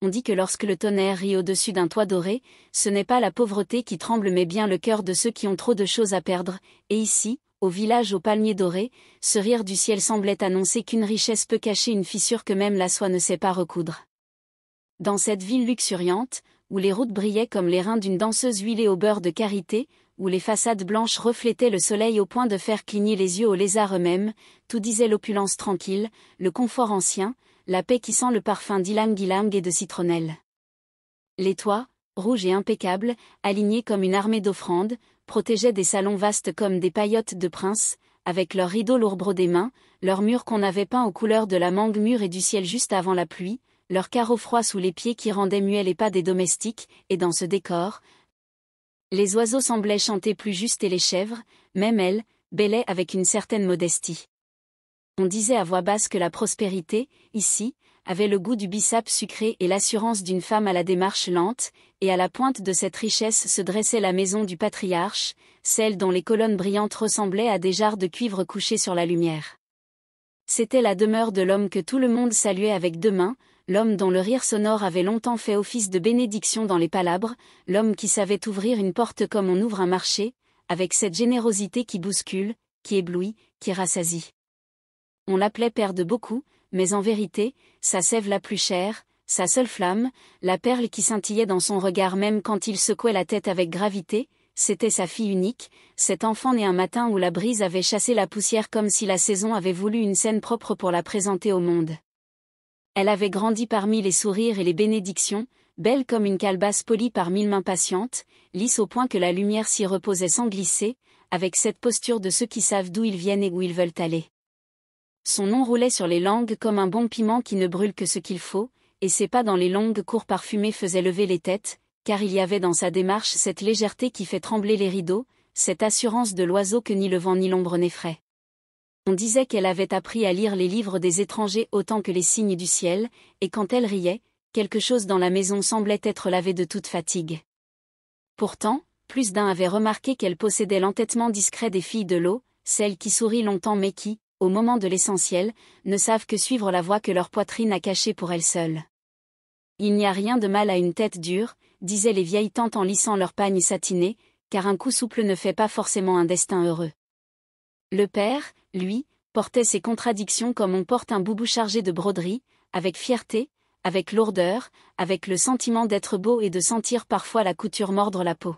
On dit que lorsque le tonnerre rit au-dessus d'un toit doré, ce n'est pas la pauvreté qui tremble mais bien le cœur de ceux qui ont trop de choses à perdre, et ici, au village aux palmiers dorés, ce rire du ciel semblait annoncer qu'une richesse peut cacher une fissure que même la soie ne sait pas recoudre. Dans cette ville luxuriante, où les routes brillaient comme les reins d'une danseuse huilée au beurre de karité, où les façades blanches reflétaient le soleil au point de faire cligner les yeux aux lézards eux-mêmes, tout disait l'opulence tranquille, le confort ancien, la paix qui sent le parfum d'ylang-ylang et de citronnelle. Les toits, rouges et impeccables, alignés comme une armée d'offrandes, protégeaient des salons vastes comme des paillotes de princes, avec leurs rideaux lourds brodés main, leurs murs qu'on avait peints aux couleurs de la mangue mûre et du ciel juste avant la pluie, leurs carreaux froids sous les pieds qui rendaient muets les pas des domestiques, et dans ce décor, les oiseaux semblaient chanter plus juste et les chèvres, même elles, bêlaient avec une certaine modestie. On disait à voix basse que la prospérité, ici, avait le goût du bissap sucré et l'assurance d'une femme à la démarche lente, et à la pointe de cette richesse se dressait la maison du patriarche, celle dont les colonnes brillantes ressemblaient à des jarres de cuivre couchés sur la lumière. C'était la demeure de l'homme que tout le monde saluait avec deux mains, l'homme dont le rire sonore avait longtemps fait office de bénédiction dans les palabres, l'homme qui savait ouvrir une porte comme on ouvre un marché, avec cette générosité qui bouscule, qui éblouit, qui rassasie. On l'appelait père de beaucoup, mais en vérité, sa sève la plus chère, sa seule flamme, la perle qui scintillait dans son regard même quand il secouait la tête avec gravité, c'était sa fille unique, cet enfant né un matin où la brise avait chassé la poussière comme si la saison avait voulu une scène propre pour la présenter au monde. Elle avait grandi parmi les sourires et les bénédictions, belle comme une calebasse polie par mille mains patientes, lisse au point que la lumière s'y reposait sans glisser, avec cette posture de ceux qui savent d'où ils viennent et où ils veulent aller. Son nom roulait sur les langues comme un bon piment qui ne brûle que ce qu'il faut, et ses pas dans les longues cours parfumées faisaient lever les têtes, car il y avait dans sa démarche cette légèreté qui fait trembler les rideaux, cette assurance de l'oiseau que ni le vent ni l'ombre n'effraient. On disait qu'elle avait appris à lire les livres des étrangers autant que les signes du ciel, et quand elle riait, quelque chose dans la maison semblait être lavé de toute fatigue. Pourtant, plus d'un avait remarqué qu'elle possédait l'entêtement discret des filles de l'eau, celles qui sourient longtemps mais qui, au moment de l'essentiel, ne savent que suivre la voie que leur poitrine a cachée pour elles seules. Il n'y a rien de mal à une tête dure, disaient les vieilles tantes en lissant leurs pagnes satinés, car un coup souple ne fait pas forcément un destin heureux. Le père, lui, portait ses contradictions comme on porte un boubou chargé de broderie, avec fierté, avec lourdeur, avec le sentiment d'être beau et de sentir parfois la couture mordre la peau.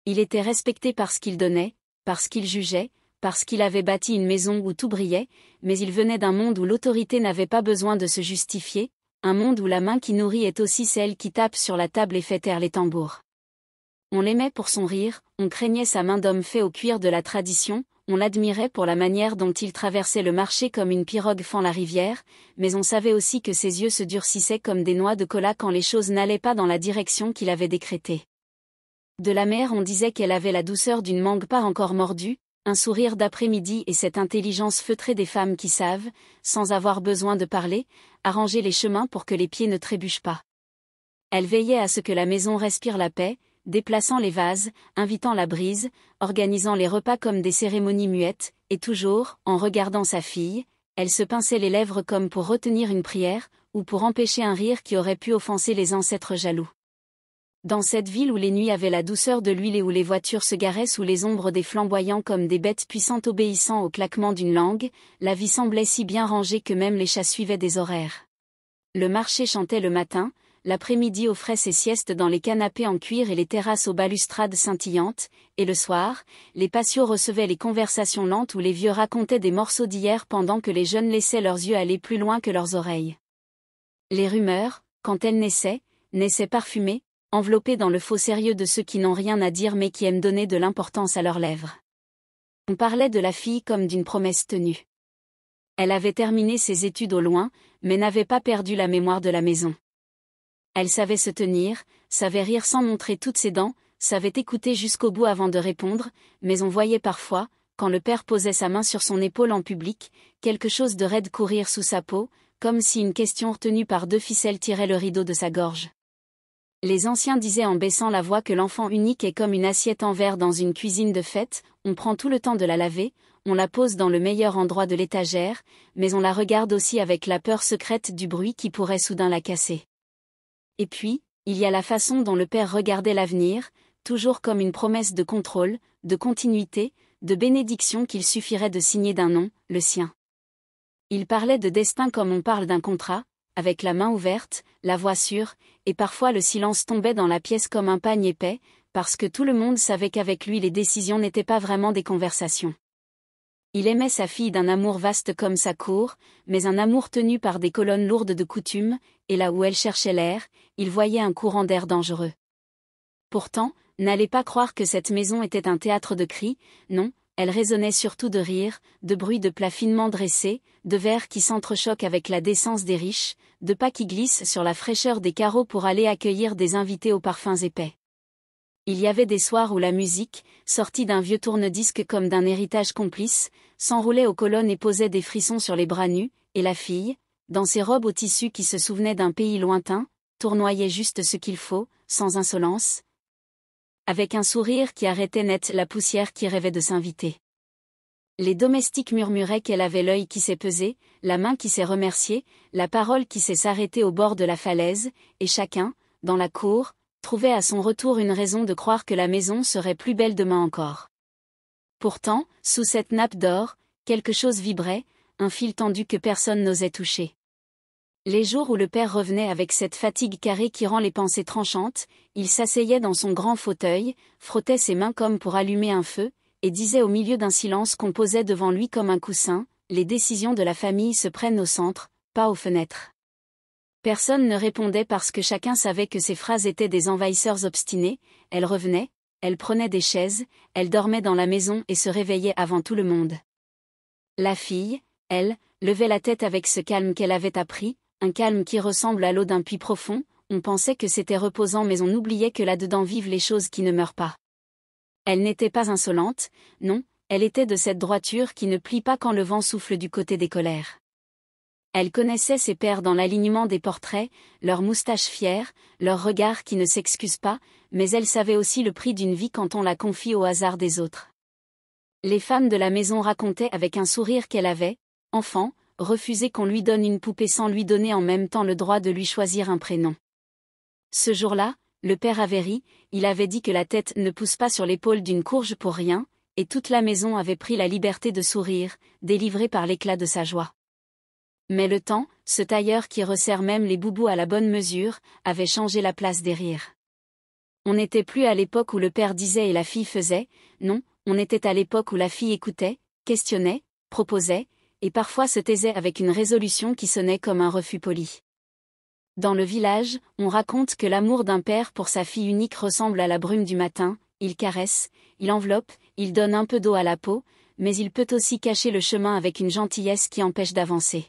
Il était respecté parce qu'il donnait, parce qu'il jugeait, parce qu'il avait bâti une maison où tout brillait, mais il venait d'un monde où l'autorité n'avait pas besoin de se justifier, un monde où la main qui nourrit est aussi celle qui tape sur la table et fait taire les tambours. On l'aimait pour son rire, on craignait sa main d'homme fait au cuir de la tradition, on l'admirait pour la manière dont il traversait le marché comme une pirogue fend la rivière, mais on savait aussi que ses yeux se durcissaient comme des noix de cola quand les choses n'allaient pas dans la direction qu'il avait décrétée. De la mère on disait qu'elle avait la douceur d'une mangue pas encore mordue, un sourire d'après-midi et cette intelligence feutrée des femmes qui savent, sans avoir besoin de parler, arranger les chemins pour que les pieds ne trébuchent pas. Elle veillait à ce que la maison respire la paix, déplaçant les vases, invitant la brise, organisant les repas comme des cérémonies muettes, et toujours, en regardant sa fille, elle se pinçait les lèvres comme pour retenir une prière, ou pour empêcher un rire qui aurait pu offenser les ancêtres jaloux. Dans cette ville où les nuits avaient la douceur de l'huile et où les voitures se garaient sous les ombres des flamboyants comme des bêtes puissantes obéissant au claquement d'une langue, la vie semblait si bien rangée que même les chats suivaient des horaires. Le marché chantait le matin, l'après-midi offrait ses siestes dans les canapés en cuir et les terrasses aux balustrades scintillantes, et le soir, les patios recevaient les conversations lentes où les vieux racontaient des morceaux d'hier pendant que les jeunes laissaient leurs yeux aller plus loin que leurs oreilles. Les rumeurs, quand elles naissaient parfumées, enveloppées dans le faux sérieux de ceux qui n'ont rien à dire mais qui aiment donner de l'importance à leurs lèvres. On parlait de la fille comme d'une promesse tenue. Elle avait terminé ses études au loin, mais n'avait pas perdu la mémoire de la maison. Elle savait se tenir, savait rire sans montrer toutes ses dents, savait écouter jusqu'au bout avant de répondre, mais on voyait parfois, quand le père posait sa main sur son épaule en public, quelque chose de raide courir sous sa peau, comme si une question retenue par deux ficelles tirait le rideau de sa gorge. Les anciens disaient en baissant la voix que l'enfant unique est comme une assiette en verre dans une cuisine de fête, on prend tout le temps de la laver, on la pose dans le meilleur endroit de l'étagère, mais on la regarde aussi avec la peur secrète du bruit qui pourrait soudain la casser. Et puis, il y a la façon dont le père regardait l'avenir, toujours comme une promesse de contrôle, de continuité, de bénédiction qu'il suffirait de signer d'un nom, le sien. Il parlait de destin comme on parle d'un contrat, avec la main ouverte, la voix sûre, et parfois le silence tombait dans la pièce comme un pagne épais, parce que tout le monde savait qu'avec lui les décisions n'étaient pas vraiment des conversations. Il aimait sa fille d'un amour vaste comme sa cour, mais un amour tenu par des colonnes lourdes de coutumes, et là où elle cherchait l'air, il voyait un courant d'air dangereux. Pourtant, n'allez pas croire que cette maison était un théâtre de cris, non, elle résonnait surtout de rires, de bruits de plats finement dressés, de verres qui s'entrechoquent avec la décence des riches, de pas qui glissent sur la fraîcheur des carreaux pour aller accueillir des invités aux parfums épais. Il y avait des soirs où la musique, sortie d'un vieux tourne-disque comme d'un héritage complice, s'enroulait aux colonnes et posait des frissons sur les bras nus, et la fille, dans ses robes au tissu qui se souvenaient d'un pays lointain, tournoyait juste ce qu'il faut, sans insolence, avec un sourire qui arrêtait net la poussière qui rêvait de s'inviter. Les domestiques murmuraient qu'elle avait l'œil qui s'est pesé, la main qui s'est remerciée, la parole qui s'est s'arrêtée au bord de la falaise, et chacun, dans la cour, trouvait à son retour une raison de croire que la maison serait plus belle demain encore. Pourtant, sous cette nappe d'or, quelque chose vibrait, un fil tendu que personne n'osait toucher. Les jours où le père revenait avec cette fatigue carrée qui rend les pensées tranchantes, il s'asseyait dans son grand fauteuil, frottait ses mains comme pour allumer un feu, et disait au milieu d'un silence qu'on posait devant lui comme un coussin, les décisions de la famille se prennent au centre, pas aux fenêtres. Personne ne répondait parce que chacun savait que ces phrases étaient des envahisseurs obstinés, elle revenait, elle prenait des chaises, elle dormait dans la maison et se réveillait avant tout le monde. La fille, elle, levait la tête avec ce calme qu'elle avait appris, un calme qui ressemble à l'eau d'un puits profond, on pensait que c'était reposant mais on oubliait que là-dedans vivent les choses qui ne meurent pas. Elle n'était pas insolente, non, elle était de cette droiture qui ne plie pas quand le vent souffle du côté des colères. Elle connaissait ses pères dans l'alignement des portraits, leurs moustaches fières, leurs regards qui ne s'excusent pas, mais elle savait aussi le prix d'une vie quand on la confie au hasard des autres. Les femmes de la maison racontaient avec un sourire qu'elle avait, enfant, refusé qu'on lui donne une poupée sans lui donner en même temps le droit de lui choisir un prénom. Ce jour-là, le père avait ri, il avait dit que la tête ne pousse pas sur l'épaule d'une courge pour rien, et toute la maison avait pris la liberté de sourire, délivrée par l'éclat de sa joie. Mais le temps, ce tailleur qui resserre même les boubous à la bonne mesure, avait changé la place des rires. On n'était plus à l'époque où le père disait et la fille faisait, non, on était à l'époque où la fille écoutait, questionnait, proposait, et parfois se taisait avec une résolution qui sonnait comme un refus poli. Dans le village, on raconte que l'amour d'un père pour sa fille unique ressemble à la brume du matin, il caresse, il enveloppe, il donne un peu d'eau à la peau, mais il peut aussi cacher le chemin avec une gentillesse qui empêche d'avancer.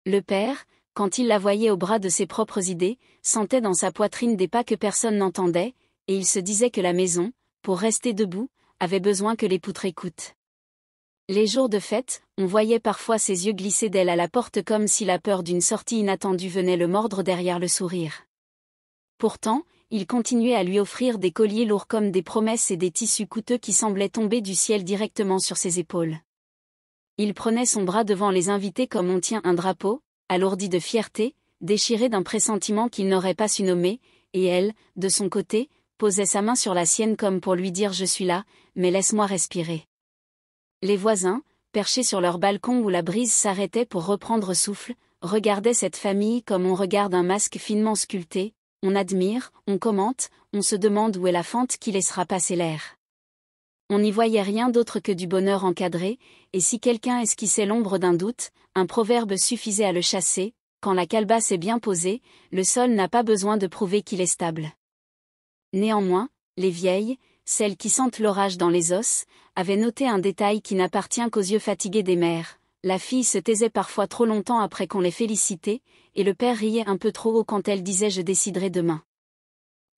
Le père, quand il la voyait au bras de ses propres idées, sentait dans sa poitrine des pas que personne n'entendait, et il se disait que la maison, pour rester debout, avait besoin que les poutres écoutent. Les jours de fête, on voyait parfois ses yeux glisser d'elle à la porte comme si la peur d'une sortie inattendue venait le mordre derrière le sourire. Pourtant, il continuait à lui offrir des colliers lourds comme des promesses et des tissus coûteux qui semblaient tomber du ciel directement sur ses épaules. Il prenait son bras devant les invités comme on tient un drapeau, alourdi de fierté, déchiré d'un pressentiment qu'il n'aurait pas su nommer, et elle, de son côté, posait sa main sur la sienne comme pour lui dire « Je suis là, mais laisse-moi respirer ». Les voisins, perchés sur leur balcon où la brise s'arrêtait pour reprendre souffle, regardaient cette famille comme on regarde un masque finement sculpté, on admire, on commente, on se demande où est la fente qui laissera passer l'air. On n'y voyait rien d'autre que du bonheur encadré, et si quelqu'un esquissait l'ombre d'un doute, un proverbe suffisait à le chasser, quand la calebasse est bien posée, le sol n'a pas besoin de prouver qu'il est stable. Néanmoins, les vieilles, celles qui sentent l'orage dans les os, avaient noté un détail qui n'appartient qu'aux yeux fatigués des mères. La fille se taisait parfois trop longtemps après qu'on l'ait félicitée, et le père riait un peu trop haut quand elle disait « Je déciderai demain ».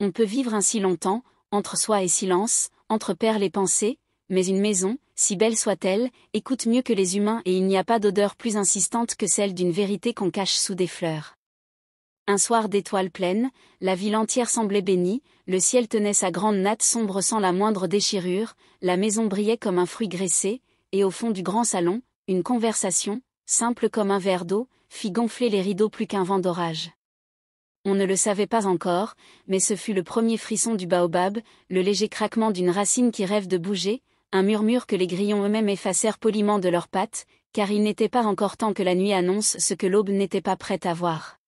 On peut vivre ainsi longtemps, entre soi et silence, entre pères les pensées, mais une maison, si belle soit-elle, écoute mieux que les humains et il n'y a pas d'odeur plus insistante que celle d'une vérité qu'on cache sous des fleurs. Un soir d'étoiles pleines, la ville entière semblait bénie, le ciel tenait sa grande natte sombre sans la moindre déchirure, la maison brillait comme un fruit graissé, et au fond du grand salon, une conversation, simple comme un verre d'eau, fit gonfler les rideaux plus qu'un vent d'orage. On ne le savait pas encore, mais ce fut le premier frisson du baobab, le léger craquement d'une racine qui rêve de bouger, un murmure que les grillons eux-mêmes effacèrent poliment de leurs pattes, car il n'était pas encore temps que la nuit annonce ce que l'aube n'était pas prête à voir.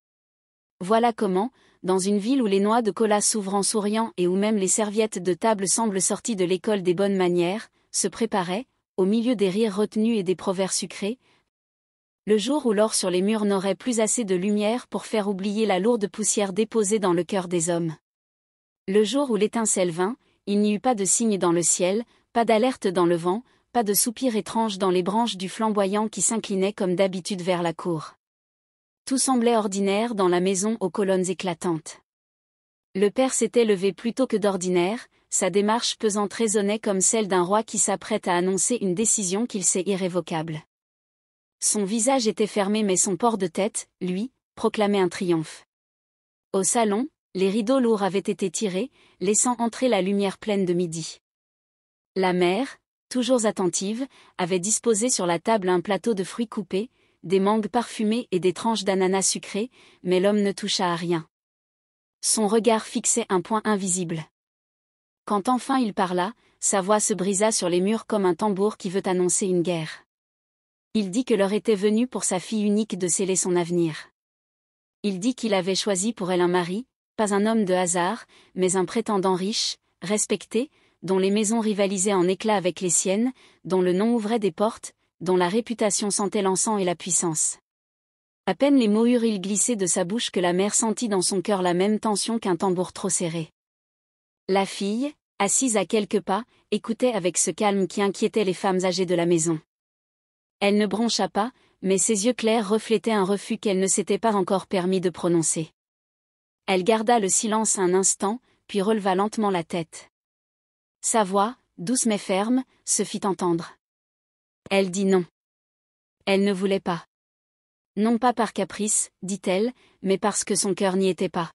Voilà comment, dans une ville où les noix de cola s'ouvrent en souriant et où même les serviettes de table semblent sorties de l'école des bonnes manières, se préparait, au milieu des rires retenus et des provers sucrés, le jour où l'or sur les murs n'aurait plus assez de lumière pour faire oublier la lourde poussière déposée dans le cœur des hommes. Le jour où l'étincelle vint, il n'y eut pas de signe dans le ciel, pas d'alerte dans le vent, pas de soupir étrange dans les branches du flamboyant qui s'inclinaient comme d'habitude vers la cour. Tout semblait ordinaire dans la maison aux colonnes éclatantes. Le père s'était levé plus tôt que d'ordinaire, sa démarche pesante résonnait comme celle d'un roi qui s'apprête à annoncer une décision qu'il sait irrévocable. Son visage était fermé mais son port de tête, lui, proclamait un triomphe. Au salon, les rideaux lourds avaient été tirés, laissant entrer la lumière pleine de midi. La mère, toujours attentive, avait disposé sur la table un plateau de fruits coupés, des mangues parfumées et des tranches d'ananas sucrées, mais l'homme ne toucha à rien. Son regard fixait un point invisible. Quand enfin il parla, sa voix se brisa sur les murs comme un tambour qui veut annoncer une guerre. Il dit que l'heure était venue pour sa fille unique de sceller son avenir. Il dit qu'il avait choisi pour elle un mari, pas un homme de hasard, mais un prétendant riche, respecté, dont les maisons rivalisaient en éclat avec les siennes, dont le nom ouvrait des portes, dont la réputation sentait l'encens et la puissance. À peine les mots eurent-ils glissé de sa bouche que la mère sentit dans son cœur la même tension qu'un tambour trop serré. La fille, assise à quelques pas, écoutait avec ce calme qui inquiétait les femmes âgées de la maison. Elle ne broncha pas, mais ses yeux clairs reflétaient un refus qu'elle ne s'était pas encore permis de prononcer. Elle garda le silence un instant, puis releva lentement la tête. Sa voix, douce mais ferme, se fit entendre. Elle dit non. Elle ne voulait pas. Non pas par caprice, dit-elle, mais parce que son cœur n'y était pas.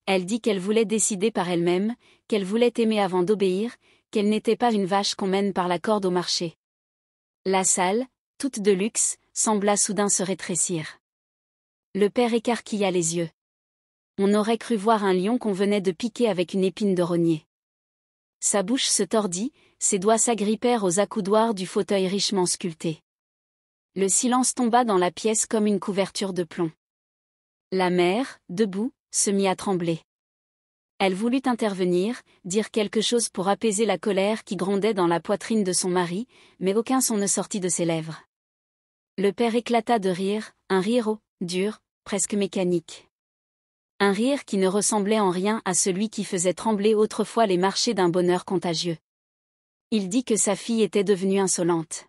Elle dit qu'elle voulait décider par elle-même, qu'elle voulait aimer avant d'obéir, qu'elle n'était pas une vache qu'on mène par la corde au marché. La salle, toute de luxe, sembla soudain se rétrécir. Le père écarquilla les yeux. On aurait cru voir un lion qu'on venait de piquer avec une épine de rognier. Sa bouche se tordit, ses doigts s'agrippèrent aux accoudoirs du fauteuil richement sculpté. Le silence tomba dans la pièce comme une couverture de plomb. La mère, debout, se mit à trembler. Elle voulut intervenir, dire quelque chose pour apaiser la colère qui grondait dans la poitrine de son mari, mais aucun son ne sortit de ses lèvres. Le père éclata de rire, un rire dur, presque mécanique. Un rire qui ne ressemblait en rien à celui qui faisait trembler autrefois les marchés d'un bonheur contagieux. Il dit que sa fille était devenue insolente.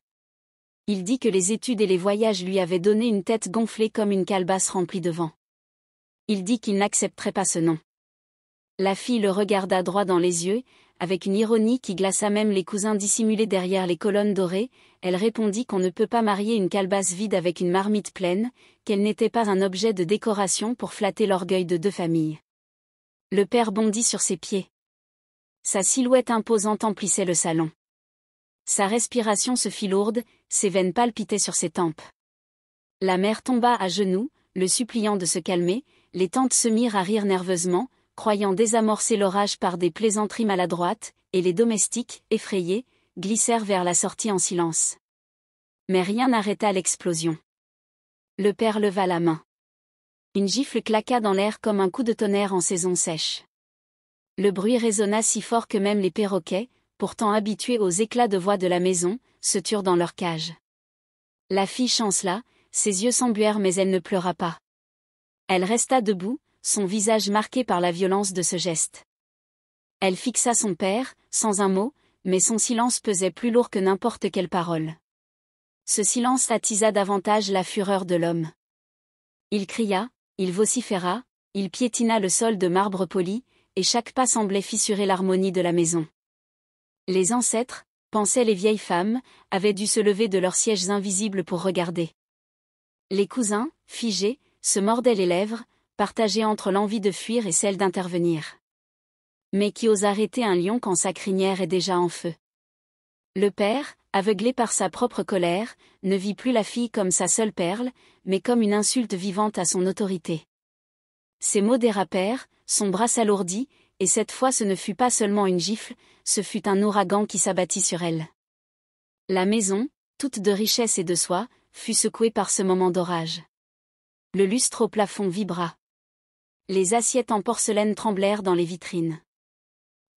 Il dit que les études et les voyages lui avaient donné une tête gonflée comme une calebasse remplie de vent. Il dit qu'il n'accepterait pas ce nom. La fille le regarda droit dans les yeux, avec une ironie qui glaça même les cousins dissimulés derrière les colonnes dorées. Elle répondit qu'on ne peut pas marier une calebasse vide avec une marmite pleine, qu'elle n'était pas un objet de décoration pour flatter l'orgueil de deux familles. Le père bondit sur ses pieds. Sa silhouette imposante emplissait le salon. Sa respiration se fit lourde, ses veines palpitaient sur ses tempes. La mère tomba à genoux, le suppliant de se calmer, les tantes se mirent à rire nerveusement, croyant désamorcer l'orage par des plaisanteries maladroites, et les domestiques, effrayés, glissèrent vers la sortie en silence. Mais rien n'arrêta l'explosion. Le père leva la main. Une gifle claqua dans l'air comme un coup de tonnerre en saison sèche. Le bruit résonna si fort que même les perroquets, pourtant habitués aux éclats de voix de la maison, se turent dans leur cage. La fille chancela, ses yeux s'embuèrent mais elle ne pleura pas. Elle resta debout, son visage marqué par la violence de ce geste. Elle fixa son père, sans un mot, mais son silence pesait plus lourd que n'importe quelle parole. Ce silence attisa davantage la fureur de l'homme. Il cria, il vociféra, il piétina le sol de marbre poli, et chaque pas semblait fissurer l'harmonie de la maison. Les ancêtres, pensaient les vieilles femmes, avaient dû se lever de leurs sièges invisibles pour regarder. Les cousins, figés, se mordaient les lèvres, partagés entre l'envie de fuir et celle d'intervenir. Mais qui ose arrêter un lion quand sa crinière est déjà en feu? Le père, aveuglé par sa propre colère, ne vit plus la fille comme sa seule perle, mais comme une insulte vivante à son autorité. Ses mots dérapèrent, son bras s'alourdit, et cette fois ce ne fut pas seulement une gifle, ce fut un ouragan qui s'abattit sur elle. La maison, toute de richesse et de soie, fut secouée par ce moment d'orage. Le lustre au plafond vibra. Les assiettes en porcelaine tremblèrent dans les vitrines.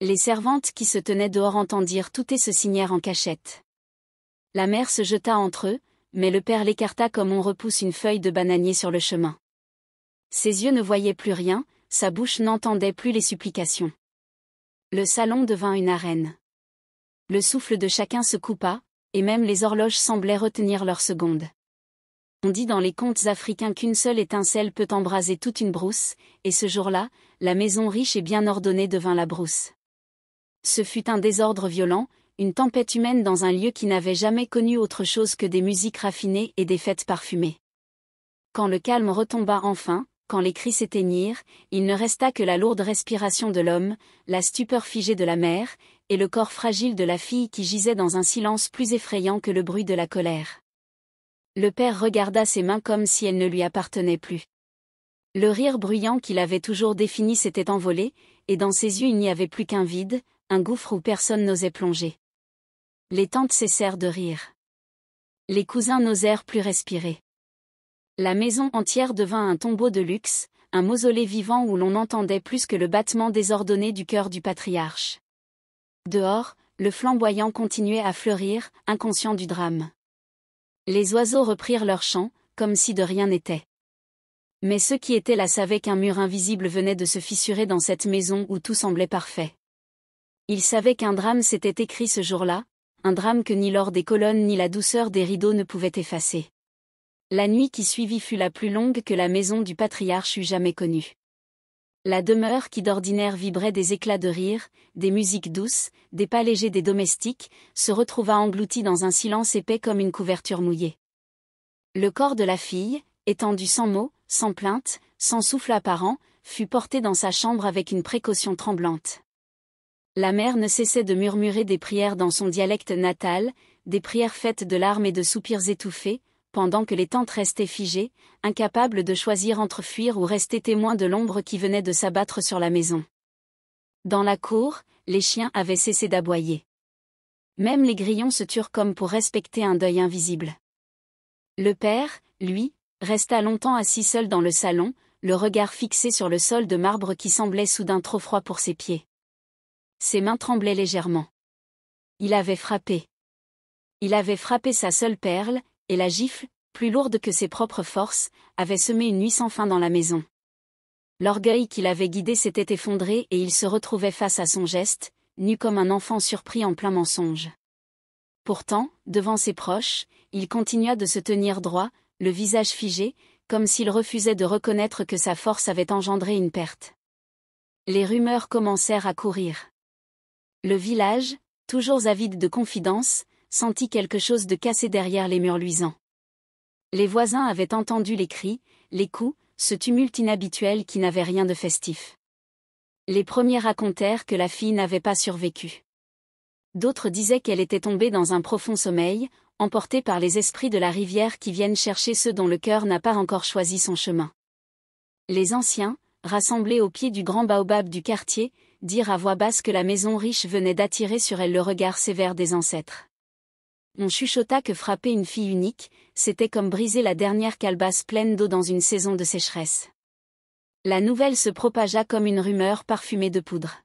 Les servantes qui se tenaient dehors entendirent tout et se signèrent en cachette. La mère se jeta entre eux, mais le père l'écarta comme on repousse une feuille de bananier sur le chemin. Ses yeux ne voyaient plus rien, sa bouche n'entendait plus les supplications. Le salon devint une arène. Le souffle de chacun se coupa, et même les horloges semblaient retenir leur seconde. On dit dans les contes africains qu'une seule étincelle peut embraser toute une brousse, et ce jour-là, la maison riche et bien ordonnée devint la brousse. Ce fut un désordre violent, une tempête humaine dans un lieu qui n'avait jamais connu autre chose que des musiques raffinées et des fêtes parfumées. Quand le calme retomba enfin, quand les cris s'éteignirent, il ne resta que la lourde respiration de l'homme, la stupeur figée de la mère, et le corps fragile de la fille qui gisait dans un silence plus effrayant que le bruit de la colère. Le père regarda ses mains comme si elles ne lui appartenaient plus. Le rire bruyant qu'il avait toujours défini s'était envolé, et dans ses yeux il n'y avait plus qu'un vide, un gouffre où personne n'osait plonger. Les tantes cessèrent de rire. Les cousins n'osèrent plus respirer. La maison entière devint un tombeau de luxe, un mausolée vivant où l'on n'entendait plus que le battement désordonné du cœur du patriarche. Dehors, le flamboyant continuait à fleurir, inconscient du drame. Les oiseaux reprirent leur chant, comme si de rien n'était. Mais ceux qui étaient là savaient qu'un mur invisible venait de se fissurer dans cette maison où tout semblait parfait. Ils savaient qu'un drame s'était écrit ce jour-là, un drame que ni l'or des colonnes ni la douceur des rideaux ne pouvaient effacer. La nuit qui suivit fut la plus longue que la maison du patriarche eût jamais connue. La demeure qui d'ordinaire vibrait des éclats de rire, des musiques douces, des pas légers des domestiques, se retrouva engloutie dans un silence épais comme une couverture mouillée. Le corps de la fille, étendu sans mots, sans plainte, sans souffle apparent, fut porté dans sa chambre avec une précaution tremblante. La mère ne cessait de murmurer des prières dans son dialecte natal, des prières faites de larmes et de soupirs étouffés, pendant que les tantes restaient figées, incapables de choisir entre fuir ou rester témoins de l'ombre qui venait de s'abattre sur la maison. Dans la cour, les chiens avaient cessé d'aboyer. Même les grillons se turent comme pour respecter un deuil invisible. Le père, lui, resta longtemps assis seul dans le salon, le regard fixé sur le sol de marbre qui semblait soudain trop froid pour ses pieds. Ses mains tremblaient légèrement. Il avait frappé. Il avait frappé sa seule perle, et la gifle, plus lourde que ses propres forces, avait semé une nuit sans fin dans la maison. L'orgueil qui l'avait guidé s'était effondré et il se retrouvait face à son geste, nu comme un enfant surpris en plein mensonge. Pourtant, devant ses proches, il continua de se tenir droit, le visage figé, comme s'il refusait de reconnaître que sa force avait engendré une perte. Les rumeurs commencèrent à courir. Le village, toujours avide de confidences, sentit quelque chose de cassé derrière les murs luisants. Les voisins avaient entendu les cris, les coups, ce tumulte inhabituel qui n'avait rien de festif. Les premiers racontèrent que la fille n'avait pas survécu. D'autres disaient qu'elle était tombée dans un profond sommeil, emportée par les esprits de la rivière qui viennent chercher ceux dont le cœur n'a pas encore choisi son chemin. Les anciens, rassemblés au pied du grand baobab du quartier, dirent à voix basse que la maison riche venait d'attirer sur elle le regard sévère des ancêtres. On chuchota que frapper une fille unique, c'était comme briser la dernière calebasse pleine d'eau dans une saison de sécheresse. La nouvelle se propagea comme une rumeur parfumée de poudre.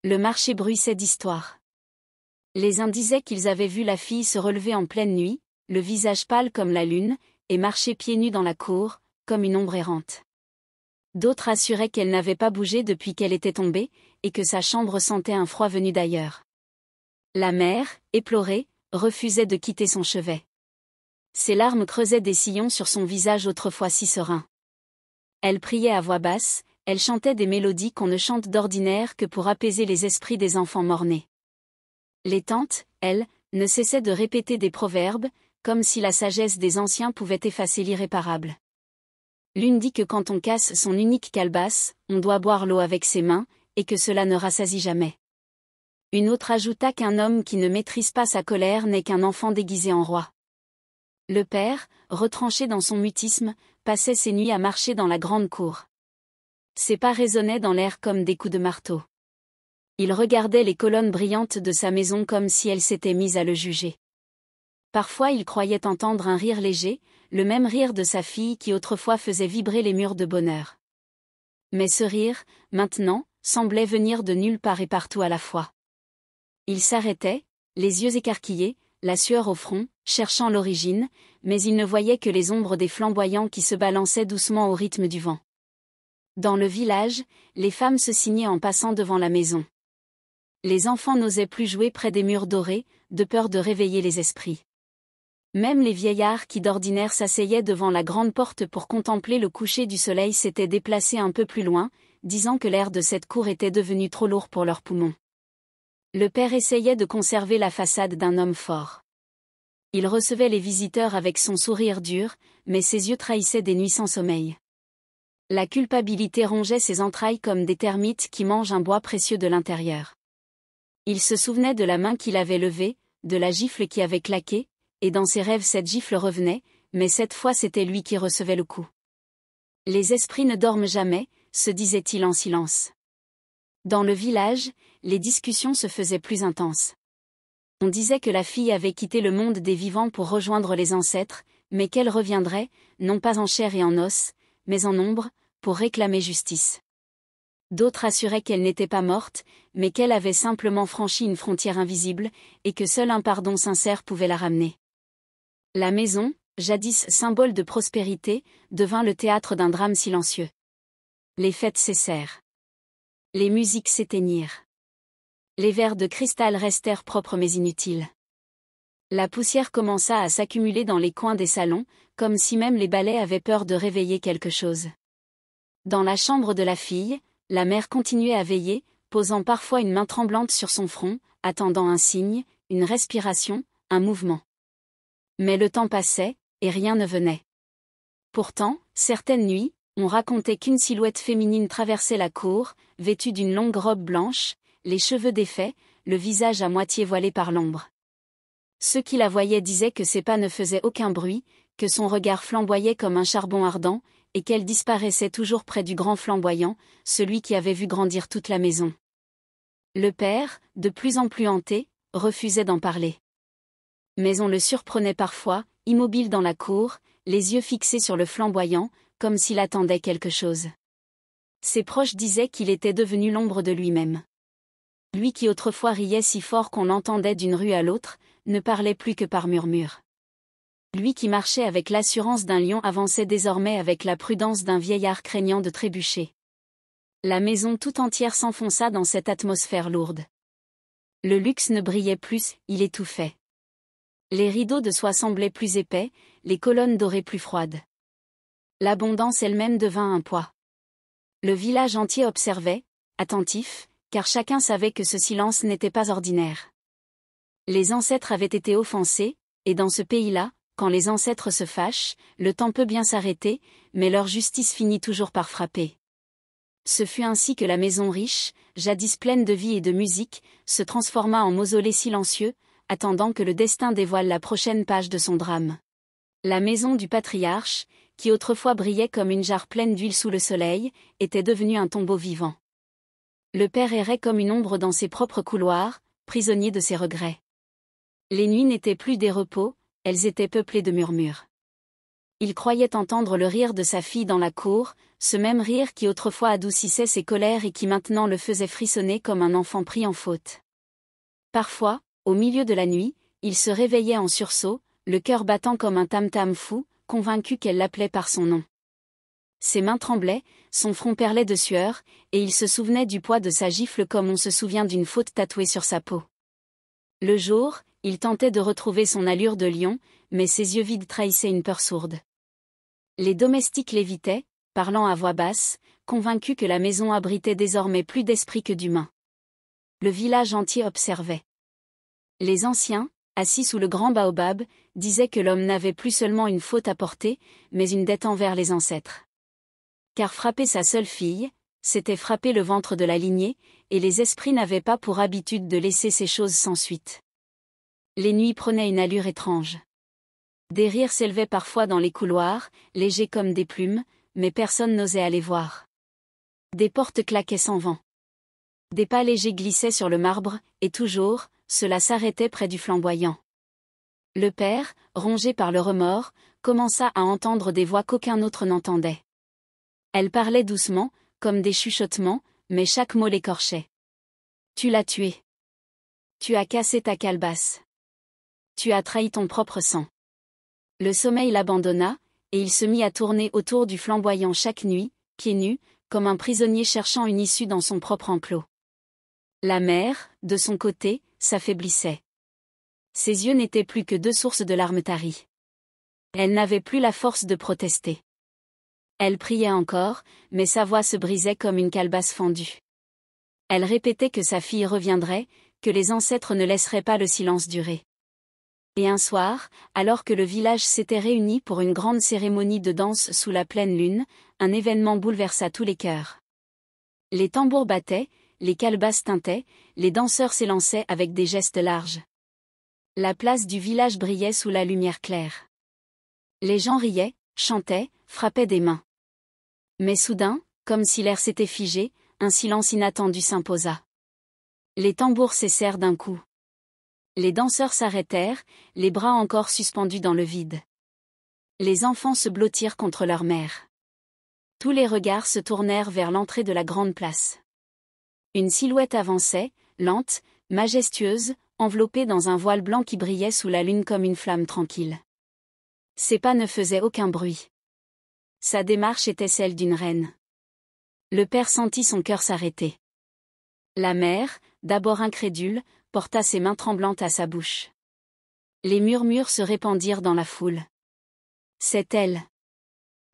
Le marché bruissait d'histoires. Les uns disaient qu'ils avaient vu la fille se relever en pleine nuit, le visage pâle comme la lune, et marcher pieds nus dans la cour, comme une ombre errante. D'autres assuraient qu'elle n'avait pas bougé depuis qu'elle était tombée, et que sa chambre sentait un froid venu d'ailleurs. La mère, éplorée, refusait de quitter son chevet. Ses larmes creusaient des sillons sur son visage autrefois si serein. Elle priait à voix basse, elle chantait des mélodies qu'on ne chante d'ordinaire que pour apaiser les esprits des enfants mort-nés. Les tantes, elles, ne cessaient de répéter des proverbes, comme si la sagesse des anciens pouvait effacer l'irréparable. L'une dit que quand on casse son unique calebasse, on doit boire l'eau avec ses mains, et que cela ne rassasie jamais. Une autre ajouta qu'un homme qui ne maîtrise pas sa colère n'est qu'un enfant déguisé en roi. Le père, retranché dans son mutisme, passait ses nuits à marcher dans la grande cour. Ses pas résonnaient dans l'air comme des coups de marteau. Il regardait les colonnes brillantes de sa maison comme si elle s'était mise à le juger. Parfois il croyait entendre un rire léger, le même rire de sa fille qui autrefois faisait vibrer les murs de bonheur. Mais ce rire, maintenant, semblait venir de nulle part et partout à la fois. Il s'arrêtait, les yeux écarquillés, la sueur au front, cherchant l'origine, mais il ne voyait que les ombres des flamboyants qui se balançaient doucement au rythme du vent. Dans le village, les femmes se signaient en passant devant la maison. Les enfants n'osaient plus jouer près des murs dorés, de peur de réveiller les esprits. Même les vieillards qui d'ordinaire s'asseyaient devant la grande porte pour contempler le coucher du soleil s'étaient déplacés un peu plus loin, disant que l'air de cette cour était devenu trop lourd pour leurs poumons. Le père essayait de conserver la façade d'un homme fort. Il recevait les visiteurs avec son sourire dur, mais ses yeux trahissaient des nuits sans sommeil. La culpabilité rongeait ses entrailles comme des termites qui mangent un bois précieux de l'intérieur. Il se souvenait de la main qu'il avait levée, de la gifle qui avait claqué, et dans ses rêves cette gifle revenait, mais cette fois c'était lui qui recevait le coup. Les esprits ne dorment jamais, se disait-il en silence. Dans le village, les discussions se faisaient plus intenses. On disait que la fille avait quitté le monde des vivants pour rejoindre les ancêtres, mais qu'elle reviendrait, non pas en chair et en os, mais en ombre, pour réclamer justice. D'autres assuraient qu'elle n'était pas morte, mais qu'elle avait simplement franchi une frontière invisible, et que seul un pardon sincère pouvait la ramener. La maison, jadis symbole de prospérité, devint le théâtre d'un drame silencieux. Les fêtes cessèrent. Les musiques s'éteignirent. Les verres de cristal restèrent propres mais inutiles. La poussière commença à s'accumuler dans les coins des salons, comme si même les balais avaient peur de réveiller quelque chose. Dans la chambre de la fille, la mère continuait à veiller, posant parfois une main tremblante sur son front, attendant un signe, une respiration, un mouvement. Mais le temps passait, et rien ne venait. Pourtant, certaines nuits, on racontait qu'une silhouette féminine traversait la cour, vêtue d'une longue robe blanche, les cheveux défaits, le visage à moitié voilé par l'ombre. Ceux qui la voyaient disaient que ses pas ne faisaient aucun bruit, que son regard flamboyait comme un charbon ardent, et qu'elle disparaissait toujours près du grand flamboyant, celui qui avait vu grandir toute la maison. Le père, de plus en plus hanté, refusait d'en parler. Mais on le surprenait parfois, immobile dans la cour, les yeux fixés sur le flamboyant, comme s'il attendait quelque chose. Ses proches disaient qu'il était devenu l'ombre de lui-même. Lui qui autrefois riait si fort qu'on l'entendait d'une rue à l'autre, ne parlait plus que par murmure. Lui qui marchait avec l'assurance d'un lion avançait désormais avec la prudence d'un vieillard craignant de trébucher. La maison tout entière s'enfonça dans cette atmosphère lourde. Le luxe ne brillait plus, il étouffait. Les rideaux de soie semblaient plus épais, les colonnes dorées plus froides. L'abondance elle-même devint un poids. Le village entier observait, attentif, car chacun savait que ce silence n'était pas ordinaire. Les ancêtres avaient été offensés, et dans ce pays-là, quand les ancêtres se fâchent, le temps peut bien s'arrêter, mais leur justice finit toujours par frapper. Ce fut ainsi que la maison riche, jadis pleine de vie et de musique, se transforma en mausolée silencieux, attendant que le destin dévoile la prochaine page de son drame. La maison du patriarche, qui autrefois brillait comme une jarre pleine d'huile sous le soleil, était devenue un tombeau vivant. Le père errait comme une ombre dans ses propres couloirs, prisonnier de ses regrets. Les nuits n'étaient plus des repos, elles étaient peuplées de murmures. Il croyait entendre le rire de sa fille dans la cour, ce même rire qui autrefois adoucissait ses colères et qui maintenant le faisait frissonner comme un enfant pris en faute. Parfois, au milieu de la nuit, il se réveillait en sursaut, le cœur battant comme un tam-tam fou, convaincu qu'elle l'appelait par son nom. Ses mains tremblaient, son front perlait de sueur, et il se souvenait du poids de sa gifle comme on se souvient d'une faute tatouée sur sa peau. Le jour, il tentait de retrouver son allure de lion, mais ses yeux vides trahissaient une peur sourde. Les domestiques l'évitaient, parlant à voix basse, convaincus que la maison abritait désormais plus d'esprit que d'humain. Le village entier observait. Les anciens, assis sous le grand baobab, disaient que l'homme n'avait plus seulement une faute à porter, mais une dette envers les ancêtres. Car frapper sa seule fille, c'était frapper le ventre de la lignée, et les esprits n'avaient pas pour habitude de laisser ces choses sans suite. Les nuits prenaient une allure étrange. Des rires s'élevaient parfois dans les couloirs, légers comme des plumes, mais personne n'osait aller voir. Des portes claquaient sans vent. Des pas légers glissaient sur le marbre, et toujours, cela s'arrêtait près du flamboyant. Le père, rongé par le remords, commença à entendre des voix qu'aucun autre n'entendait. Elles parlaient doucement, comme des chuchotements, mais chaque mot l'écorchait. Tu l'as tué. Tu as cassé ta calebasse. Tu as trahi ton propre sang. Le sommeil l'abandonna, et il se mit à tourner autour du flamboyant chaque nuit, pieds nus, comme un prisonnier cherchant une issue dans son propre enclos. La mère, de son côté, s'affaiblissait. Ses yeux n'étaient plus que deux sources de larmes taries. Elle n'avait plus la force de protester. Elle priait encore, mais sa voix se brisait comme une calebasse fendue. Elle répétait que sa fille reviendrait, que les ancêtres ne laisseraient pas le silence durer. Et un soir, alors que le village s'était réuni pour une grande cérémonie de danse sous la pleine lune, un événement bouleversa tous les cœurs. Les tambours battaient, les calebasses tintaient, les danseurs s'élançaient avec des gestes larges. La place du village brillait sous la lumière claire. Les gens riaient, chantaient, frappaient des mains. Mais soudain, comme si l'air s'était figé, un silence inattendu s'imposa. Les tambours cessèrent d'un coup. Les danseurs s'arrêtèrent, les bras encore suspendus dans le vide. Les enfants se blottirent contre leur mère. Tous les regards se tournèrent vers l'entrée de la grande place. Une silhouette avançait, lente, majestueuse, enveloppée dans un voile blanc qui brillait sous la lune comme une flamme tranquille. Ses pas ne faisaient aucun bruit. Sa démarche était celle d'une reine. Le père sentit son cœur s'arrêter. La mère, d'abord incrédule, porta ses mains tremblantes à sa bouche. Les murmures se répandirent dans la foule. C'est elle.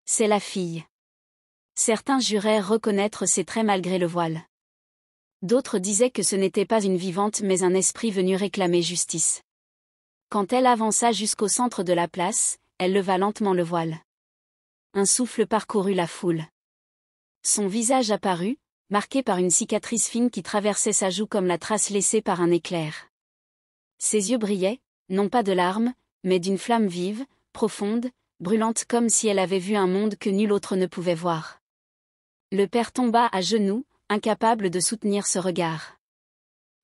C'est la fille. Certains jurèrent reconnaître ses traits malgré le voile. D'autres disaient que ce n'était pas une vivante mais un esprit venu réclamer justice. Quand elle avança jusqu'au centre de la place, elle leva lentement le voile. Un souffle parcourut la foule. Son visage apparut, marqué par une cicatrice fine qui traversait sa joue comme la trace laissée par un éclair. Ses yeux brillaient, non pas de larmes, mais d'une flamme vive, profonde, brûlante comme si elle avait vu un monde que nul autre ne pouvait voir. Le père tomba à genoux, incapable de soutenir ce regard.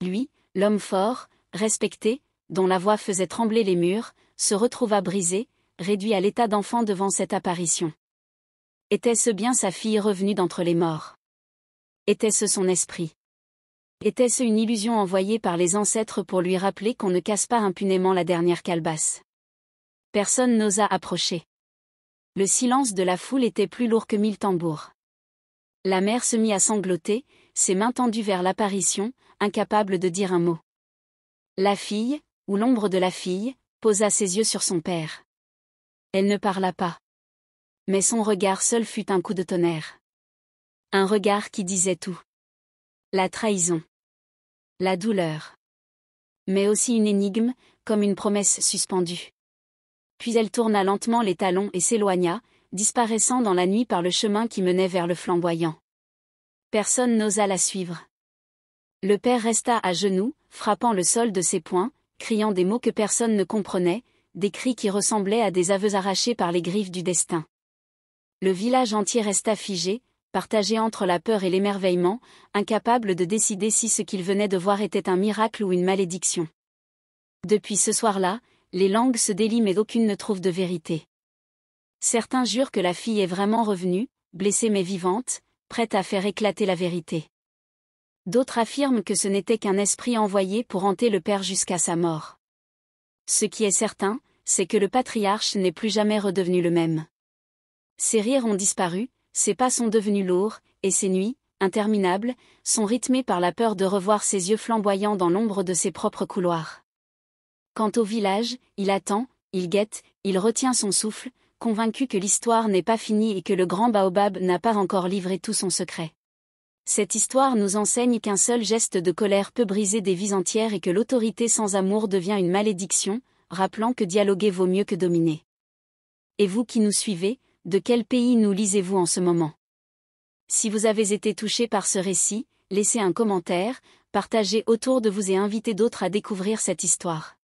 Lui, l'homme fort, respecté, dont la voix faisait trembler les murs, se retrouva brisé, réduit à l'état d'enfant devant cette apparition. Était-ce bien sa fille revenue d'entre les morts? Était-ce son esprit? Était-ce une illusion envoyée par les ancêtres pour lui rappeler qu'on ne casse pas impunément la dernière calebasse? Personne n'osa approcher. Le silence de la foule était plus lourd que 1000 tambours. La mère se mit à sangloter, ses mains tendues vers l'apparition, incapable de dire un mot. La fille, ou l'ombre de la fille, posa ses yeux sur son père. Elle ne parla pas. Mais son regard seul fut un coup de tonnerre. Un regard qui disait tout. La trahison. La douleur. Mais aussi une énigme, comme une promesse suspendue. Puis elle tourna lentement les talons et s'éloigna, disparaissant dans la nuit par le chemin qui menait vers le flamboyant. Personne n'osa la suivre. Le père resta à genoux, frappant le sol de ses poings, criant des mots que personne ne comprenait, des cris qui ressemblaient à des aveux arrachés par les griffes du destin. Le village entier resta figé, partagé entre la peur et l'émerveillement, incapable de décider si ce qu'il venait de voir était un miracle ou une malédiction. Depuis ce soir-là, les langues se délient mais aucune ne trouve de vérité. Certains jurent que la fille est vraiment revenue, blessée mais vivante, prête à faire éclater la vérité. D'autres affirment que ce n'était qu'un esprit envoyé pour hanter le père jusqu'à sa mort. Ce qui est certain, c'est que le patriarche n'est plus jamais redevenu le même. Ses rires ont disparu, ses pas sont devenus lourds, et ses nuits, interminables, sont rythmées par la peur de revoir ses yeux flamboyants dans l'ombre de ses propres couloirs. Quant au village, il attend, il guette, il retient son souffle, convaincu que l'histoire n'est pas finie et que le grand baobab n'a pas encore livré tout son secret. Cette histoire nous enseigne qu'un seul geste de colère peut briser des vies entières et que l'autorité sans amour devient une malédiction, rappelant que dialoguer vaut mieux que dominer. Et vous qui nous suivez, de quel pays nous lisez-vous en ce moment? Si vous avez été touché par ce récit, laissez un commentaire, partagez autour de vous et invitez d'autres à découvrir cette histoire.